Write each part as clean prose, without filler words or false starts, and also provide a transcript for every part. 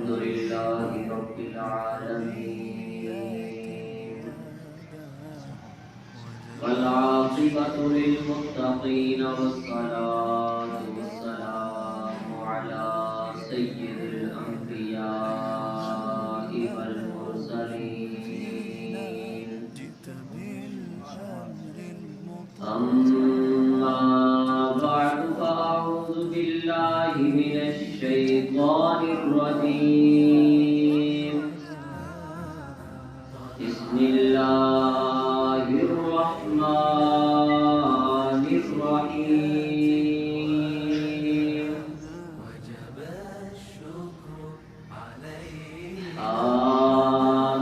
الحمد لله رب العالمين والعاقبة للمتقين والصلاة والسلام على سيد الأنبياء والمرسلين أما بعد فأعوذ بالله من الشيطان الرجيم بسم الله الرحمن الرحيم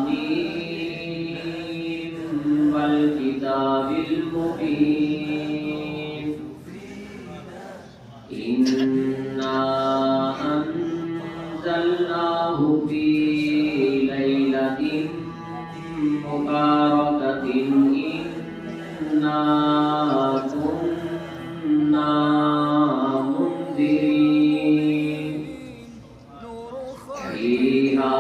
آمين والكتاب المبين إنا أنزلناه في ليلة مباركة إنا كنا منذرين فيها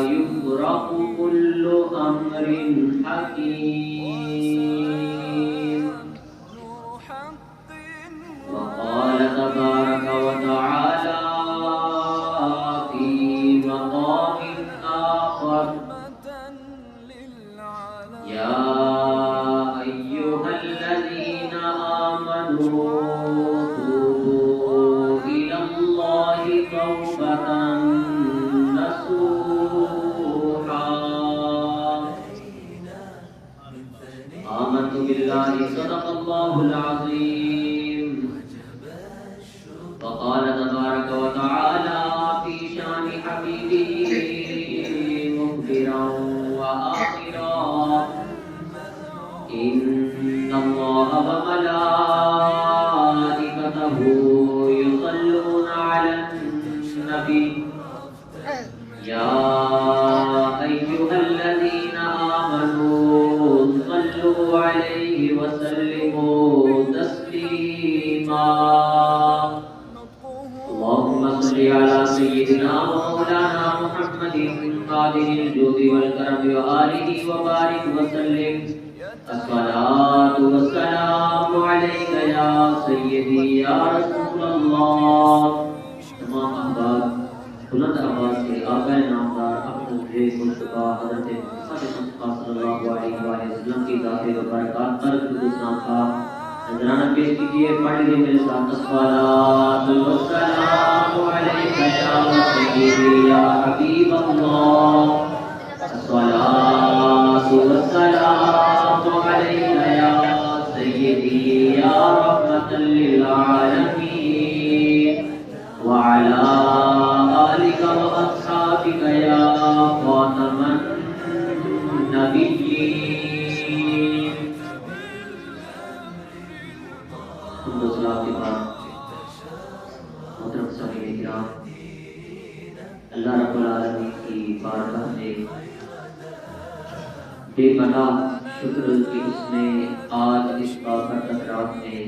يفرق كل أمر حكيم وقال تبارك وتعالى في مقام آخر يا أيها الذين آمنوا توبوا إلى الله توبة نصوحا آمنت بالله صدق الله العظيم وقال تبارك وتعالى في شان حبيبه مخبرا وآخرا إن الله وملائكته يصلون على النبي يا أيها الذين آمنوا صلوا عليه وسلموا تسليما اللهم صل على سيدنا ومولانا محمد قادر الجود والكرم وآله وبارك وسلم الصلاة والسلام عليك يا سيدي يا رسول الله تمام احباب بلند آواز سے آقا نامدار اپنے مصطفیٰ حضرت محمد مصطفیٰ صلی اللہ علیہ وآلہ وسلم کی ذات و برکات پر خصوص نام کا نذرانہ پیش کیجیے. پڑھ لیجیے میرے ساتھ. الصلاۃ والسلام علیک یا سیدی یا حبیب اللہ. الصلاۃ والسلام علیک یا سیدی یا رحمۃ للعالمین وعلی آلک واصحابک یا خاتم النبیین. دوسرا کے بعد محترم سامعین کرام، اللہ رب العالمین کی بارگاہ میں بے پناہ شکر کہ اس نے آج اس بابرکت رات میں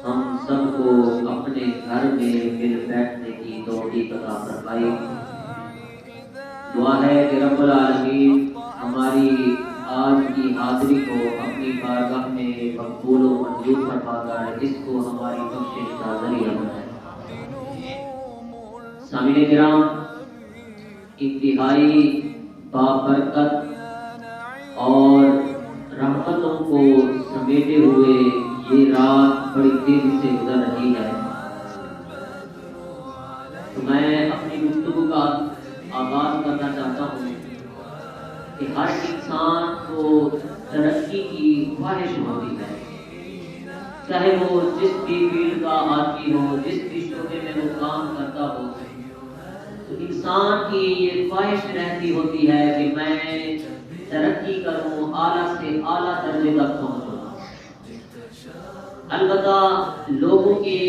ہم سب کو اپنے گھر میں مل بیٹھنے کی توفیق عطا فرمائی. دعا ہے کہ رب العالمین ہماری آج کی حاضری کو اپنی بارگاہ میں مقبول و منظور فرما کر اس کو ہماری بخشش کا ذریعہ بنائے. سامعین کرام، انتہائی بابرکت اور رحمتوں کو سمیٹے ہوئے یہ رات بڑی تیزی سے گزر رہی ہے. تو میں اپنی گفتگو کا آغاز کرنا چاہتا ہوں کہ ہر انسان کو ترقی کی خواہش ہوتی ہے، چاہے وہ جس بھی فیلڈ کا آدمی ہو، جس بھی شعبے میں وہ کام کرتا ہو. تو انسان کی یہ خواہش رہتی ہوتی ہے کہ میں ترقی کروں، اعلیٰ سے اعلیٰ درجے تک پہنچوں. البتہ لوگوں کی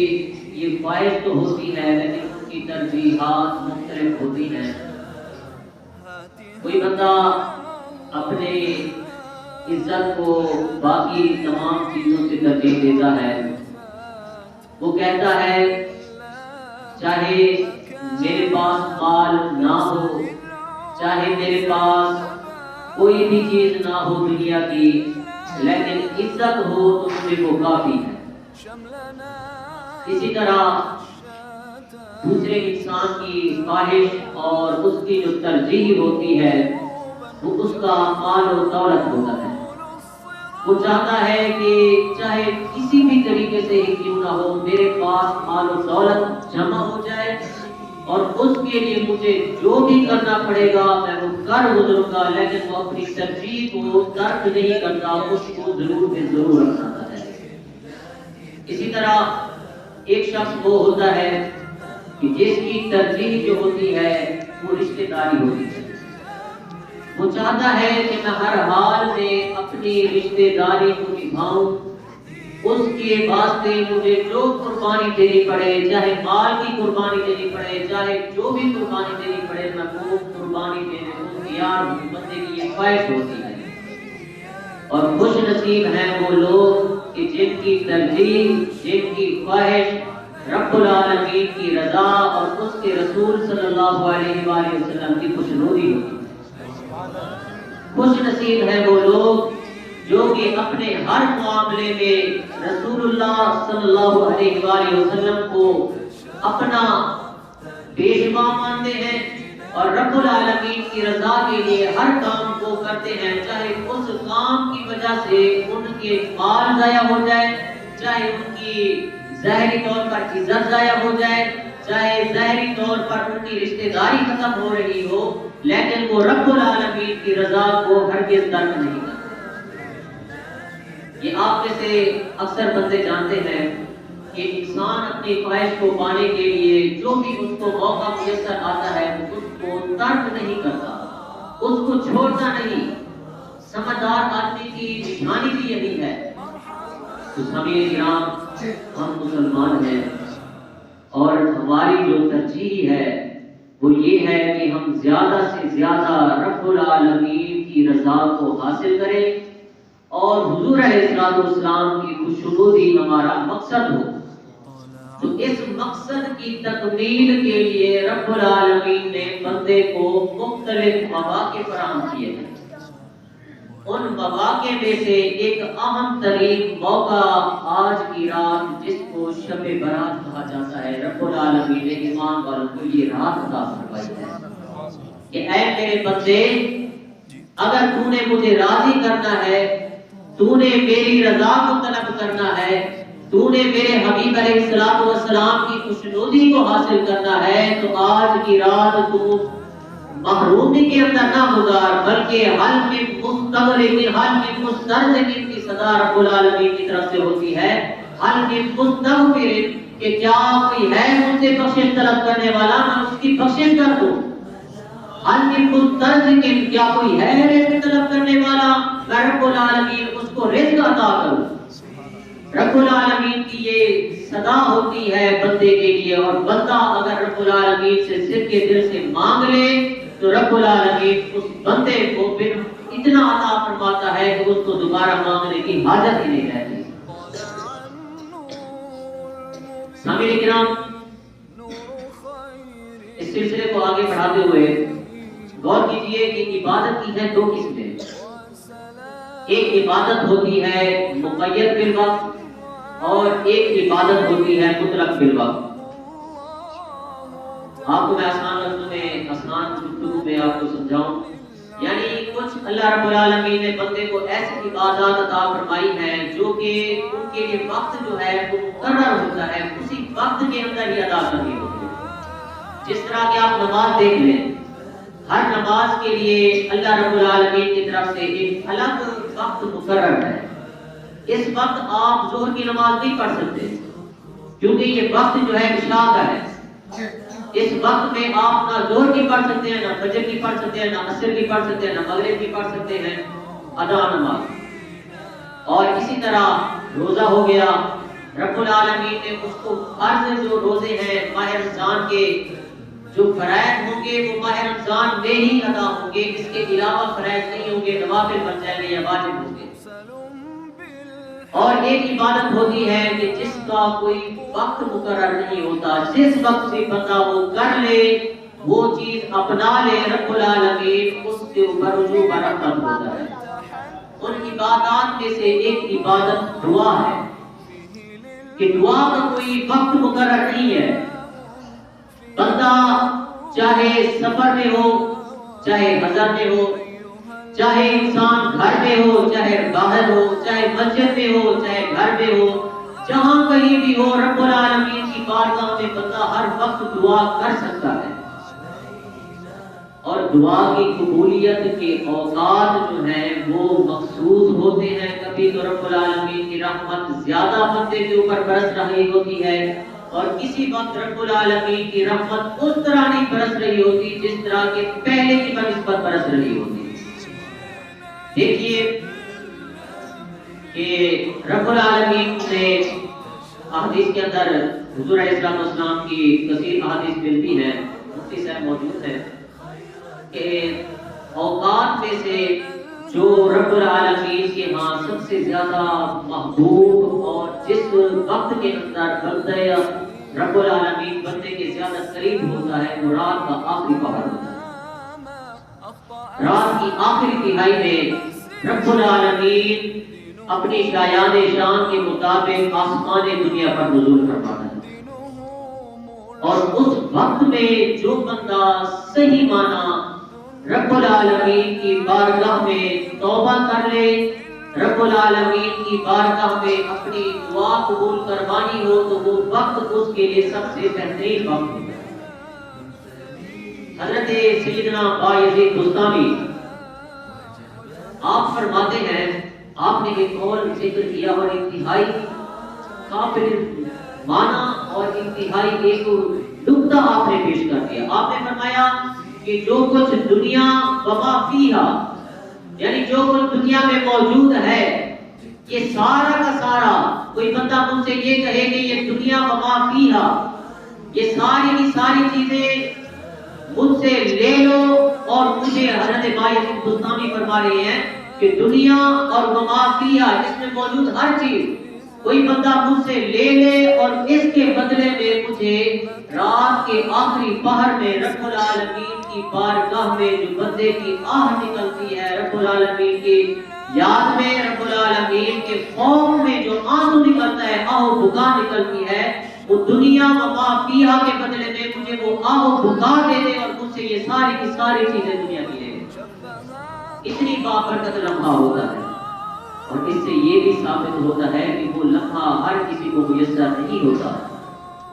یہ خواہش تو ہوتی ہے لیکن ان کی ترجیحات مختلف ہوتی ہیں. کوئی بندہ اپنے عزت کو باقی تمام چیزوں سے ترجیح دیتا ہے. وہ کہتا ہے چاہے میرے پاس مال نہ ہو، چاہے میرے پاس کوئی بھی چیز نہ ہو دنیا کی، لیکن عزت ہو تو مجھے وہ کافی ہے۔ اسی طرح دوسرے انسان کی خواہش اور اس کی جو ترجیح ہوتی ہے وہ اس کا مال و دولت ہوتا ہے۔ وہ چاہتا ہے کہ چاہے کسی بھی طریقے سے ہی کیوں نہ ہو میرے پاس مال و دولت جمع ہو جائے، اور اس کے لیے مجھے جو بھی کرنا پڑے گا میں وہ کر گزروں گا، لیکن وہ اپنی ترجیح کو ترک نہیں کرتا، اس کو ضرور میں ضرور اپناتا ہے۔ اسی طرح ایک شخص وہ ہوتا ہے کہ جس کی ترجیح جو ہوتی ہے وہ رشتہ داری ہوتی ہے۔ وہ چاہتا ہے کہ میں ہر حال میں اپنی رشتہ داری کو نبھاؤں، اس کے واسطے مجھے جو قربانی دینی پڑے، چاہے مال کی قربانی دینی پڑے، چاہے جو بھی قربانی دینی پڑے، میں وہ قربانی دینے کو تیار ہوں۔ بندے کی یہ خواہش ہوتی ہے، اور خوش نصیب ہیں وہ لوگ کہ جن کی ترجیح، جن کی خواہش رب العالمین کی رضا اور اس کے رسول صلی اللہ علیہ وآلہ وسلم کی خوشنودی ہوتی ہے۔ خوش نصیب ہیں وہ لوگ جو کہ اپنے ہر معاملے میں رسول اللہ صلی اللہ علیہ وآلہ وسلم کو اپنا پیشوا مانتے ہیں اور رب العالمین کی رضا کے لیے ہر کام کو کرتے ہیں، چاہے اس کام کی وجہ سے ان کے مال ضائع ہو جائے، چاہے ان کی ظاہری طور پر عزت ضائع ہو جائے، چاہے ظاہری طور پر ان کی رشتہ داری ختم ہو رہی ہو، لیکن وہ رب العالمین کی رضا کو ہرگز ترک نہیں کرتے۔ یہ آپ میں سے اکثر بندے جانتے ہیں کہ انسان اپنی خواہش کو پانے کے لیے جو بھی اس کو موقع میسر آتا ہے وہ اس کو ترک نہیں کرتا، اس کو چھوڑتا نہیں۔ سمجھدار آدمی کی نشانی بھی یہی ہے۔ تو سامعین کرام، ہم مسلمان ہیں اور ہماری جو ترجیح ہے وہ یہ ہے کہ ہم زیادہ سے زیادہ رب العالمین کی رضا کو حاصل کریں اور حضور علیہ السلام کی خوشنودی ہمارا مقصد ہو۔ تو اس مقصد کی تکمیل کے لیے رب العالمین نے بندے کو مختلف مواقع فراہم کیے ہیں۔ ان مواقع میں سے ایک اہم ترین موقع آج کی رات جس کو شب برات کہا جاتا ہے، رب العالمین نے ایمان والوں کو یہ رات عطا فرمائی ہے کہ اے میرے بندے، اگر تو نے مجھے راضی کرنا ہے، تو نے میری رضا کو طلب کرنا ہے، تو نے میرے حبیب علیہ السلام کی خوشنودی کو حاصل کرنا ہے، تو آج کی رات تو محرومی کے اندر نہ گزار، بلکہ حل من مستغرق، حل من مسترزق کی صدا رب العالمین کی طرف سے ہوتی ہے، حل من مستغفر، کہ کیا کوئی ہے مجھ سے بخشش طلب کرنے والا، میں اس کی بخشش کر دوں۔ حل من مسترزق، کیا کوئی ہے رزق طلب کرنے والا، میں رب العالمین اس کو رزق عطا کروں۔ رب العالمین کی یہ صدا ہوتی ہے بندے کے لیے، اور بندہ اگر رب العالمین سے صدق کے دل سے مانگ لے تو رب العالمین اس بندے کو پھر اتنا عطا فرماتا ہے کہ اس کو دوبارہ مانگنے کی حاجت ہی نہیں رہتی۔ سامعین کرام، اس سلسلے کو آگے بڑھاتے ہوئے غور کیجئے کہ عبادت کی ہے دو قسمیں۔ ایک عبادت ہوتی ہے مقید بالوقت اور ایک عبادت ہوتی ہے مطلق بالوقت۔ آپ کو میں آسان گفتگو میں آپ کو سمجھاؤں، یعنی کچھ اللہ رب العالمین نے بندے کو ایسی عبادات عطا فرمائی ہیں جو کہ ان کے لیے وقت جو ہے وہ مقرر ہوتا ہے، اسی وقت کے اندر ہی ادا کرنی ہوتی ہے۔ جس طرح کہ آپ نماز دیکھ لیں، ہر نماز کے لیے اللہ رب العالمین کی طرف سے ایک الگ وقت مقرر ہے۔ اس وقت آپ ظہر کی نماز نہیں پڑھ سکتے کیونکہ یہ وقت جو ہے عشاء کا ہے۔ اس وقت میں آپ نہ ظہر کی پڑھ سکتے ہیں، نہ فجر کی پڑھ سکتے ہیں، نہ عصر کی پڑھ سکتے ہیں، نہ مغرب کی پڑھ سکتے ہیں، ادا نماز۔ اور اسی طرح روزہ ہو گیا، رب العالمین نے اس کو فرض جو روزے ہیں ماہ رمضان کے جو فرائض ہوں گے وہ ماہ رمضان میں ہی ادا ہوں گے، اس کے علاوہ فرائض نہیں ہوں گے، نوافل بن جائیں گے یا واجب ہوں گے۔ اور ایک عبادت ہوتی ہے کہ جس کا کوئی وقت مقرر نہیں ہوتا، جس وقت سے بندہ وہ کر لے، وہ چیز اپنا لے، رب العالمین اس کے اوپر رجوع برحمت ہوتا ہے۔ ان عبادات میں سے ایک عبادت دعا ہے کہ دعا کا کوئی وقت مقرر نہیں ہے۔ بندہ چاہے سفر میں ہو، چاہے حضر میں ہو، چاہے انسان گھر میں ہو، چاہے باہر ہو، چاہے مسجد میں ہو، چاہے گھر میں ہو، جہاں کہیں بھی ہو، رب العالمین کی بارگاہ میں بندہ ہر وقت دعا کر سکتا ہے۔ اور دعا کی قبولیت کے اوقات جو ہیں وہ مخصوص ہوتے ہیں۔ کبھی تو رب العالمین کی رحمت زیادہ بندے کے اوپر برس رہی ہوتی ہے، اور کسی وقت رب العالمین کی رحمت اس طرح نہیں برس رہی ہوتی جس طرح کے پہلے کی بنسبت برس رہی ہوتی۔ دیکھیے کہ رب العالمین نے احادیث کے اندر حضور علیہ السلام کی کثیر احادیث ملتی ہیں، مفتی صاحب موجود ہیں، کہ اوقات میں سے جو رب العالمین کے ہاں سب سے زیادہ محبوب اور جس وقت کے اندر بندے رب العالمین بندے کے زیادہ قریب ہوتا ہے وہ رات کا آخری پہر ہوتا ہے۔ رات کی آخری تہائی میں رب العالمین اپنی شایان شان کے مطابق آسمان دنیا پر نزول فرماتا ہے، اور اس وقت میں جو بندہ صحیح معنی رب العالمین کی بارگاہ میں توبہ کر لے، رب العالمین کی بارگاہ میں اپنی دعا قبول کروانی ہو، تو وہ وقت اس کے لیے سب سے بہترین وقت ہے۔ حضرت سیدنا بایزید بستامی آپ فرماتے ہیں، آپ نے ایک قول ذکر کیا اور انتہائی قابل معنی اور انتہائی ایک نقطہ آپ نے پیش کر دیا۔ آپ نے فرمایا کہ جو کچھ دنیا وما فیہا، یعنی جو کچھ دنیا میں موجود ہے، یہ سارا کا سارا، کوئی بندہ مجھ سے یہ کہے کہ یہ دنیا وما فیہا، یہ ساری کی ساری چیزیں مجھ سے لے لو، اور مجھے حضرت بایزید بستامی فرما رہے ہیں کہ دنیا اور وما فیہا، اس میں موجود ہر چیز کوئی بندہ مجھ سے لے لے، اور اس کے بدلے میں مجھے رات کے آخری پہر میں رب العالمین کی بارگاہ میں جو بندے کی آہ نکلتی ہے، رب العالمین کی یاد میں، رب العالمین کے خوف میں جو آنسو نکلتا ہے، آہ و بکا نکلتی ہے، وہ دنیا وما فیہا کے بدلے میں مجھے وہ آہ و بکا دے دے، اور مجھ سے یہ ساری کی ساری چیزیں دنیا کی لے۔ اتنی بابرکت لمحہ ہوتا ہے، اور اس سے یہ بھی ثابت ہوتا ہے کہ وہ لمحہ ہر کسی کو میسر نہیں ہوتا۔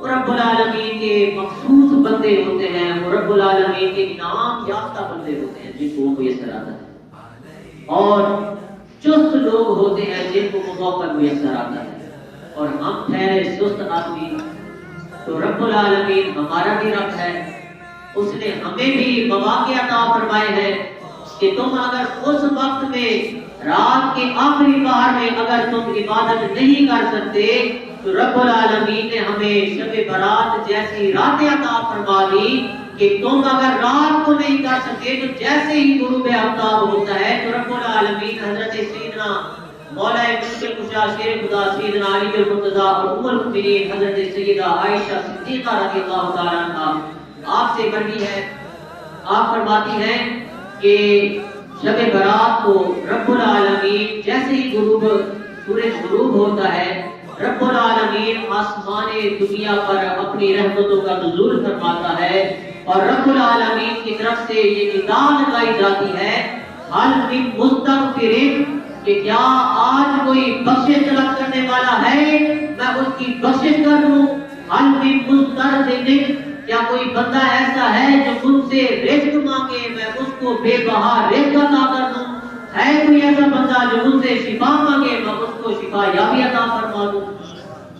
وہ رب العالمین کے مخصوص بندے ہوتے ہیں، وہ رب العالمین کے انعام یافتہ بندے ہوتے ہیں جن کو وہ میسر آتا ہے، اور چست لوگ ہوتے ہیں جن کو وہ موقع میسر آتا ہے۔ اور ہم ٹھہرے سست آدمی، تو رب العالمین ہمارا بھی رب ہے، اس نے ہمیں بھی مواقع عطا فرمائے ہیں کہ تم اگر اس وقت میں رات کے آخری پہر میں اگر تم عبادت نہیں کر سکتے، تو رب العالمین نے ہمیں شب برات جیسی راتیں عطا فرما دی کہ تم اگر رات کو نہیں کر سکتے تو جیسے ہی غروب آفتاب ہوتا ہے تو رب العالمین حضرت سیدنا مولا مشکل کشا شیر خدا سیدنا علی المرتضی اور ام المؤمنین حضرت سیدہ عائشہ صدیقہ رضی اللہ تعالی عنہا آپ سے بڑھی ہے، آپ فرماتی ہیں کہ شب برات کو رب العالمین جیسے ہی سورج غروب ہوتا ہے، رب العالمین آسمان دنیا پر اپنی رحمتوں کا نزول فرماتا ہے، اور رب العالمین کی طرف سے یہ ندا لگائی جاتی ہے، حل من مستغفر، کہ کیا آج کوئی بخشش طلب کرنے والا ہے میں اس کی بخشش کر دوں، حل من مسترزق، کیا کوئی بندہ ایسا ہے جو مجھ سے رزق مانگے میں اس کو بے بہا رزق عطا کر دوں، ہے کوئی ایسا بندہ جو مجھ سے شفا مانگے میں اس کو شفا یابی عطا فرما دوں۔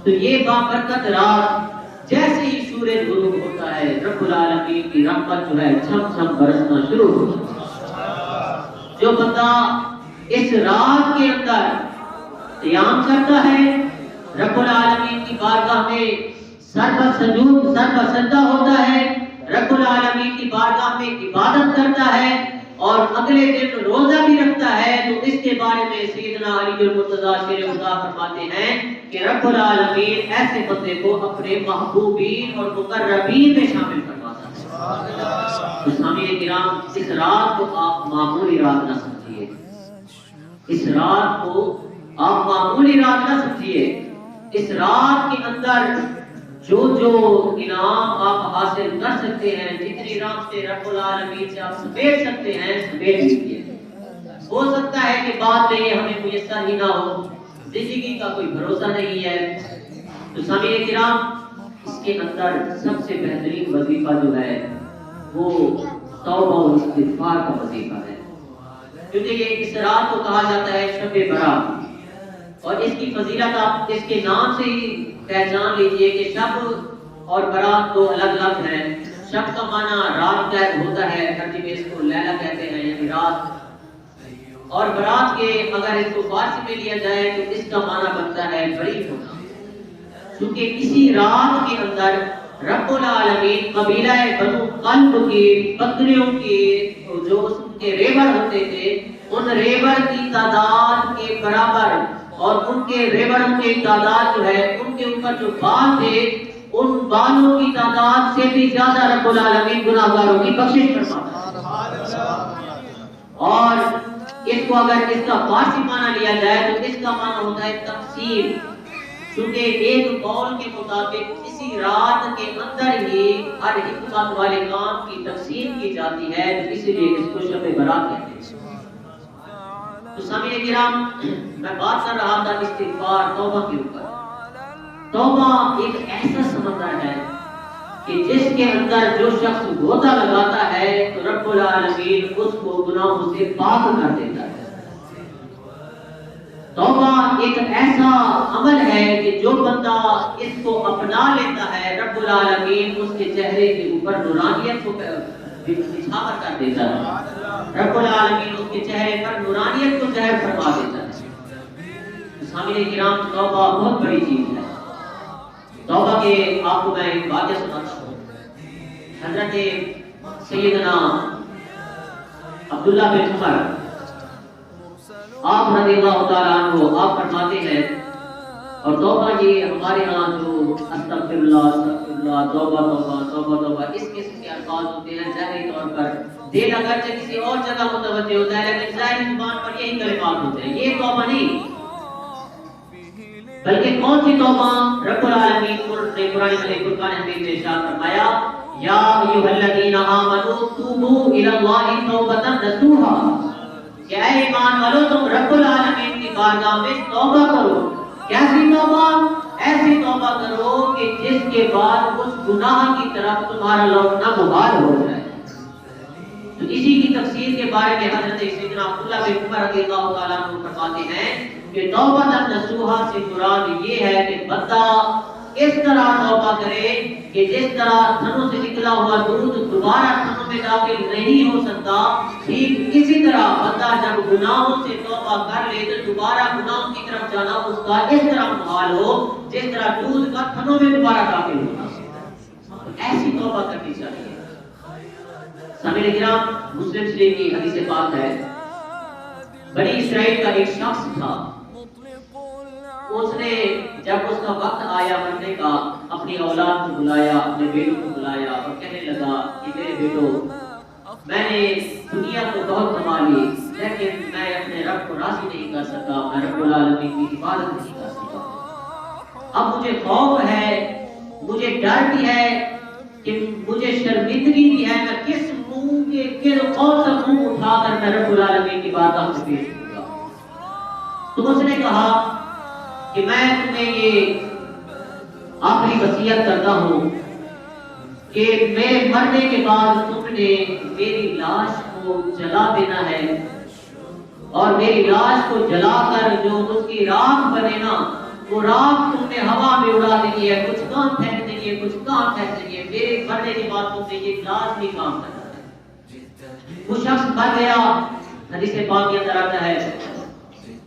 تو یہ بابرکت رات جیسے ہی سورج غروب ہوتا ہے رب العالمین کی رحمت جو ہے چھم چھم برسنا شروع ہوتی ہے۔ جو بندہ اس رات کے اندر قیام کرتا ہے، رب العالمین کی بارگاہ میں سر بسجود سر بسجدہ ہوتا ہے، رب العالمین کی بارگاہ میں عبادت کرتا ہے، اور اگلے دن روزہ بھی رکھتا ہے تو اس کے بارے میں سیدنا علی المرتضیٰ شیر خدا فرماتے ہیں کہ رب العالمین ایسے بندے کو اپنے محبوبین اور مقربین میں شامل فرماتا ہے۔ تو سامعین کرام، اس رات کو آپ معمولی رات نہ سمجھیے، اس رات کو آپ معمولی رات نہ سمجھیے۔ اس رات کے اندر جو انعام آپ حاصل کر سکتے ہیں، جتنی رحمتیں رب العالمین سے آپ سمیٹ سکتے ہیں، سمیٹ لیجیے۔ ہو سکتا ہے کہ بعد میں یہ ہمیں میسر ہی نہ ہو، زندگی کا کوئی بھروسہ نہیں ہے۔ تو سامعین کرام، اس کے اندر سب سے بہترین وظیفہ جو ہے وہ توبہ و استغفار کا وظیفہ ہے، کیونکہ یہ اس رات کو کہا جاتا ہے شب برات، اور اس کی فضیلت آپ اس کے نام سے ہی پہچان لیجئے کہ شب اور برات دو الگ الگ ہیں۔ شب کا معنی رات قید ہوتا ہے، عربی میں اس کو لیلہ کہتے ہیں، یعنی رات، اور برات کے اگر اس کو فارسی میں لیا جائے تو اس کا معنی بنتا ہے بری ہونا، کیونکہ اسی رات کے اندر رب العالمین قبیلہ بنو قلب کی بکریوں کی جو اس کے ریبر ہوتے تھے، ان ریبر کی تعداد کے برابر اور ان کے ریبروں کی تعداد جو ہے، ان کے اوپر جو بال تھے، ان بالوں کی تعداد سے بھی زیادہ رب العالمین گناہگاروں کی بخشش فرماتا ہے۔ اور اس کو اگر اس کا فارسی معنی لیا جائے تو اس کا معنی ہوتا ہے تقسیم، کیونکہ ایک قول کے مطابق اسی رات کے اندر ہی ہر حکمت والے کام کی تقسیم کی جاتی ہے، اس لیے اس کو شب برات کہتے ہیں۔ تو سامعین کرام، میں بات کر رہا تھا استغفار، توبہ کے اوپر۔ توبہ ایک ایسا سمندر ہے کہ جس کے اندر جو شخص غوطہ لگاتا ہے تو رب العالمین اس کو گناہوں سے پاک کر دیتا ہے۔ توبہ ایک ایسا عمل ہے کہ جو بندہ اس کو اپنا لیتا ہے، رب العالمین اس کے چہرے کے اوپر نورانیت کو نچھاور کر دیتا ہے، رب العالمین اس کے چہرے پر نورانیت کو ظاہر فرما دیتا ہے۔ سامعین کرام، توبہ بہت بڑی چیز ہے۔ توبہ کے آپ کو میں ایک واقعہ سناتا ہوں۔ حضرت سیدنا عبداللہ بن عمر آپ رضی اللہ تعالیٰ عنہ آپ فرماتے ہیں، اور توبہ یہ ہمارے ہاں جو استغفر اللہ استغفر اللہ، توبہ توبہ توبہ توبہ، اس قسم کے الفاظ ہوتے ہیں، ظاہری طور پر دل اگرچہ کسی اور جگہ متوجہ ہوتا ہے لیکن ظاہری زبان پر یہی کلمات ہوتے ہیں، یہ توبہ نہیں، بلکہ کون سی توبہ؟ رب العالمین نے قرآن مجید فرقان حمید میں ارشاد فرمایا، یا ایھا الذین آمنوا توبوا الی اللہ توبۃ نصوحا، کہ اے ایمان والو تم رب العالمین کی بارگاہ میں توبہ کرو۔ کیسی توبہ؟ ایسی توبہ کرو کہ جس کے بعد اس گناہ کی طرف تمہارا لوٹنا محال ہو جائے۔ تو اسی کی تفسیر کے بارے میں حضرت سیدنا عبداللہ بن عمر رضی اللہ تعالیٰ عنہ فرماتے ہیں کہ توبہ نصوحا سے مراد یہ ہے کہ بندہ اس طرح توبہ کرے کہ جس طرح تھنوں سے نکلا ہوا دودھ دوبارہ تھنوں میں داخل نہیں ہو سکتا، ٹھیک اسی طرح بندہ جب گناہوں سے توبہ کر لے تو دوبارہ گناہوں کی طرف جانا اس کا اس طرح محال ہو جس طرح دودھ کا تھنوں میں دوبارہ داخل ہونا۔ ایسی توبہ کرنی چاہیے۔ سامعین کرام، مسلم شریف کی حدیث پاک ہے، بنی اسرائیل کا ایک شخص تھا، اس نے جب اس کا وقت آیا مرنے کا اپنی اولاد کو بلایا، اپنے بیٹوں کو بلایا اور کہنے لگا کہ میرے بیٹو، میں نے دنیا کو بہت کما لی لیکن میں اپنے رب کو راضی نہیں کر سکا، میں رب العالمین کی عبادت نہیں کر سکا۔ اب مجھے خوف ہے، مجھے ڈر بھی ہے کہ مجھے شرمندگی بھی ہے، میں کس منہ کے کون سا منہ اٹھا کر میں رب العالمین کی بارگاہ میں پیش ہوں گا۔ تو اس نے کہا کہ میں تمہیں یہ آخری وصیت کرتا ہوں کہ میرے مرنے کے بعد تم نے میری لاش کو جلا دینا ہے، اور میری لاش کو جلا کر جو اس کی راکھ بنے نا، وہ راکھ تم نے ہوا میں اڑا دینی ہے، کچھ کام پھینک دینی ہے، کچھ کام پھینک دینی ہے، میرے مرنے کے بعد تم نے یہ لاش بھی کام کرنا ہے۔ وہ شخص مر گیا، حدیث پاک کے اندر آتا ہے۔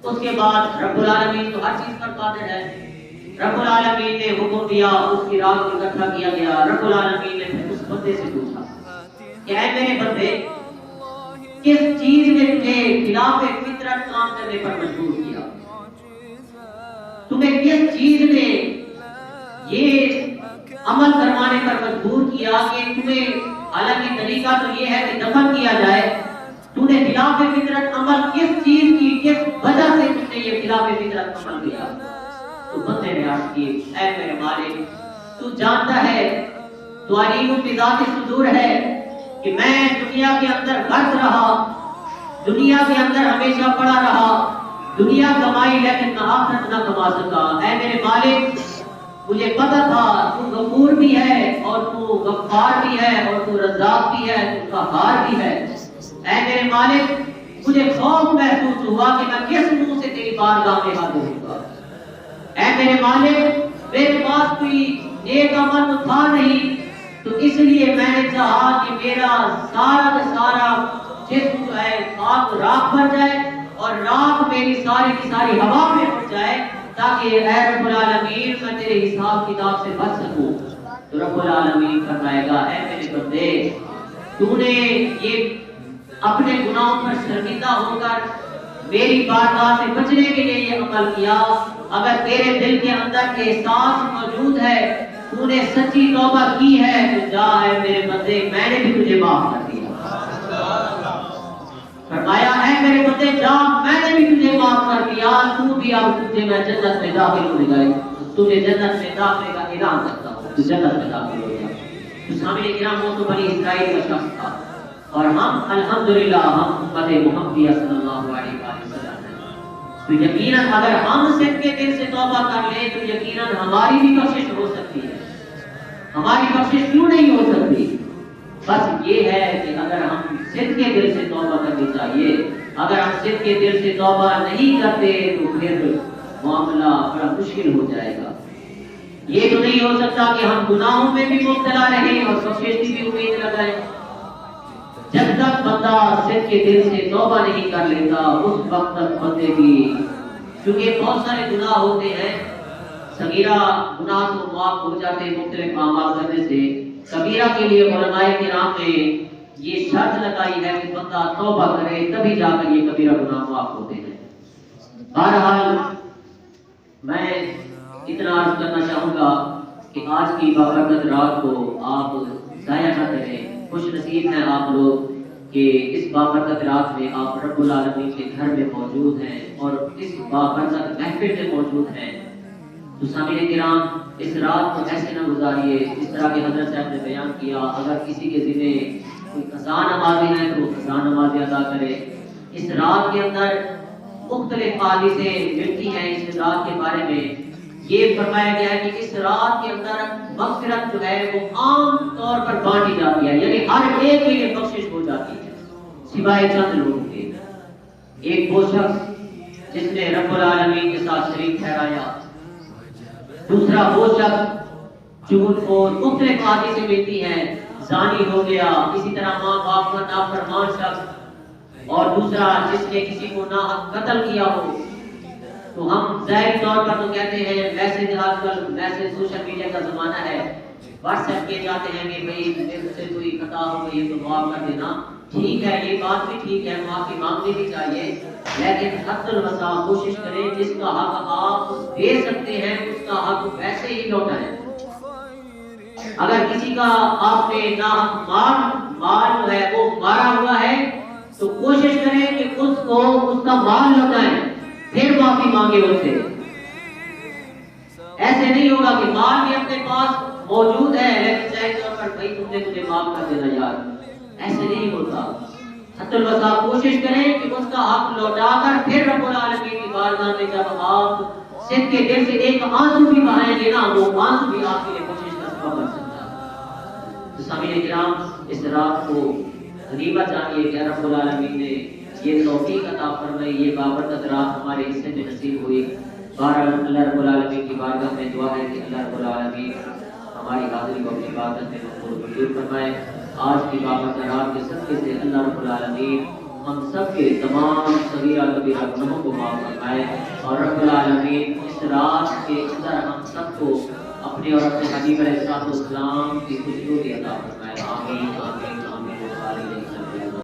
اس کے بعد رب العالمین تو ہر چیز پر قادر ہے، رب العالمین نے حکم دیا، اس کی راکھ کو اکٹھا کیا گیا۔ رب العالمین نے پھر اس بندے سے پوچھا کہ اے میرے بندے، کس چیز نے تجھے خلاف فطرت کام کرنے پر مجبور کیا؟ تمہیں کس چیز نے یہ عمل کروانے پر مجبور کیا کہ تمہیں، حالانکہ طریقہ تو یہ ہے کہ دفن کیا جائے، تو نے خلاف فطرت عمل کس چیز کی، کس وجہ سے تم نے یہ خلاف فطرت عمل کیا؟ تو بندے نے عرض کی، اے میرے مالک، تو جانتا ہے، تو علیم بذات الصدور ہے کہ میں دنیا کے اندر غرق رہا، دنیا کے اندر ہمیشہ پڑا رہا، دنیا کمائی لیکن آخرت نہ کما سکا۔ اے میرے مالک، مجھے پتہ تھا تو غفور بھی ہے اور تو غفار بھی ہے اور تو رزاق بھی ہے، تو قہار بھی ہے۔ اے میرے مالک، مجھے خوف محسوس ہوا کہ میں کس منہ سے تیری بارگاہ میں حاضر ہوں گا۔ اے میرے مالک، میرے پاس کوئی نیک عمل تھا نہیں، تو اس لیے میں نے چاہا کہ میرا سارا کا سارا جسم جو ہے خاک راکھ بن جائے اور راکھ میری ساری کی ساری ہوا میں اڑ جائے، تاکہ اے رب العالمین میں تیرے حساب کتاب سے بچ سکوں۔ تو رب العالمین فرمائے گا، اے میرے بندے، تو نے یہ اپنے گناہوں پر شرمندہ ہو کر میری بارگاہ سے بچنے کے لیے یہ عمل کیا۔ اگر تیرے دل کے اندر احساس موجود ہے، تو نے سچی توبہ کی ہے، تو جا اے میرے بندے، میں نے بھی تجھے معاف کر دیا۔ فرمایا، اے میرے بندے جا، میں نے بھی تجھے معاف کر دیا، تو بھی اب تجھے میں جنت میں داخل ہونے گئے، تجھے جنت میں داخلے کا اعلان کرتا ہوں، تو جنت میں داخل ہو گیا۔ تو سامنے کرام وہ تو بنی اسرائیل کا شخص تھا، اور ہم الحمدللہ ہم امت محمدیہ صلی اللہ علیہ وسلم ہیں۔ تو یقیناً اگر ہم صدق کے دل سے توبہ کر لیں تو یقیناً ہماری بھی بخشش ہو سکتی ہے۔ ہماری بخشش کیوں نہیں ہو سکتی؟ بس یہ ہے کہ اگر ہم صدق کے دل سے توبہ کرنی چاہیے۔ اگر ہم صدق کے دل سے توبہ نہیں کرتے تو پھر معاملہ بڑا مشکل ہو جائے گا۔ یہ تو نہیں ہو سکتا کہ ہم گناہوں میں بھی مبتلا رہیں اور بخشش کی بھی امید لگائیں۔ جب تک بندہ صدق کے دل سے توبہ نہیں کر لیتا، اس وقت تک بندے کی، کیونکہ بہت سارے گناہ ہوتے ہیں، صغیرہ گناہ تو معاف ہو جاتے ہیں مختلف اعمال کرنے سے، کبیرہ کے لیے علماء کرام نے یہ شرط لگائی ہے کہ بندہ توبہ کرے تبھی جا کر یہ کبیرہ گناہ معاف ہوتے ہیں۔ بہرحال میں اتنا عرض کرنا چاہوں گا کہ آج کی بابرکت رات کو آپ ضائع نہ کریں۔ خوش نصیب ہیں آپ لوگ کہ اس بابرکت رات میں آپ رب العالمین کے گھر میں موجود ہیں اور اس بابرکت محفل میں موجود ہیں۔ تو سامعین کرام، اس رات کو ایسے نہ گزاریے اس طرح کہ حضرت صاحب نے بیان کیا۔ اگر کسی کے ذمہ کوئی قضا نمازیں ہیں تو وہ قضا نمازیں ادا کرے۔ اس رات کے اندر مختلف حادثے ملتی ہیں اس رات کے بارے میں۔ یہ فرمایا گیا ہے کہ اس رات کے اندر مغفرت جو ہے وہ عام طور پر بانٹی جاتی ہے، یعنی ہر ایک کے لیے بخشش ہو جاتی ہے سوائے چند لوگوں کے۔ ایک وہ شخص جس نے رب العالمین کے ساتھ شریک ٹھہرایا، دوسرا وہ شخص جو کو مختلف حادثے ملتی ہیں، زانی ہو گیا، اسی طرح ماں باپ کا نافرمان شخص، اور دوسرا جس نے کسی کو ناحق قتل کیا ہو۔ تو ہم ظاہری طور پر تو کہتے ہیں میسج، آج کل میسج سوشل میڈیا کا زمانہ ہے، واٹس ایپ کیے جاتے ہیں کہ بھائی میرے سے کوئی خطا ہو گئی تو معاف کر دینا۔ ٹھیک ہے، یہ بات بھی ٹھیک ہے، معافی مانگنی بھی چاہیے، لیکن حد الوسع کوشش کریں جس کا حق آپ دے سکتے ہیں اس کا حق ویسے ہی لوٹائیں۔ اگر کسی کا آپ نے ناحق مال جو ہے وہ مارا ہوا ہے تو کوشش کریں کہ اس کو اس کا مال لوٹائیں، پھر معافی مانگے اس سے۔ ایسے نہیں ہوگا کہ مال بھی اپنے پاس موجود ہے لیکن ظاہری طور پر بھائی تم نے مجھے معاف کر دینا یار، ایسے نہیں ہوتا۔ حد الوسع کوشش کریں کہ اس کا حق لوٹا کر پھر رب العالمین کی بارگاہ میں جب آپ صدق کے دل سے ایک آنسو بھی بہائیں گے نا، وہ آنسو بھی آپ کے لیے کوشش کا سبب بن سکتا ہے۔ تو سامعین کرام، اس رات کو غنیمت جانیے کہ رب العالمین نے یہ توفیق عطا فرمائی، یہ بابرکت رات ہمارے حصے میں نصیب ہوئی۔ بہرحال اللہ رب العالمین کی بارگاہ میں دعا ہے کہ اللہ رب العالمین ہماری حاضری کو اپنی عبادت میں مقبول منظور فرمائے۔ آج کی بابرکت رات کے صدقے سے اللہ رب العالمین ہم سب کے تمام صغیرہ کبیرہ گناہوں کو معاف فرمائے، اور رب العالمین اس رات کے اندر ہم سب کو اپنے اور اپنے حبیب علیہ السلام کی خوشنودی عطا فرمائے۔ آمین آمین۔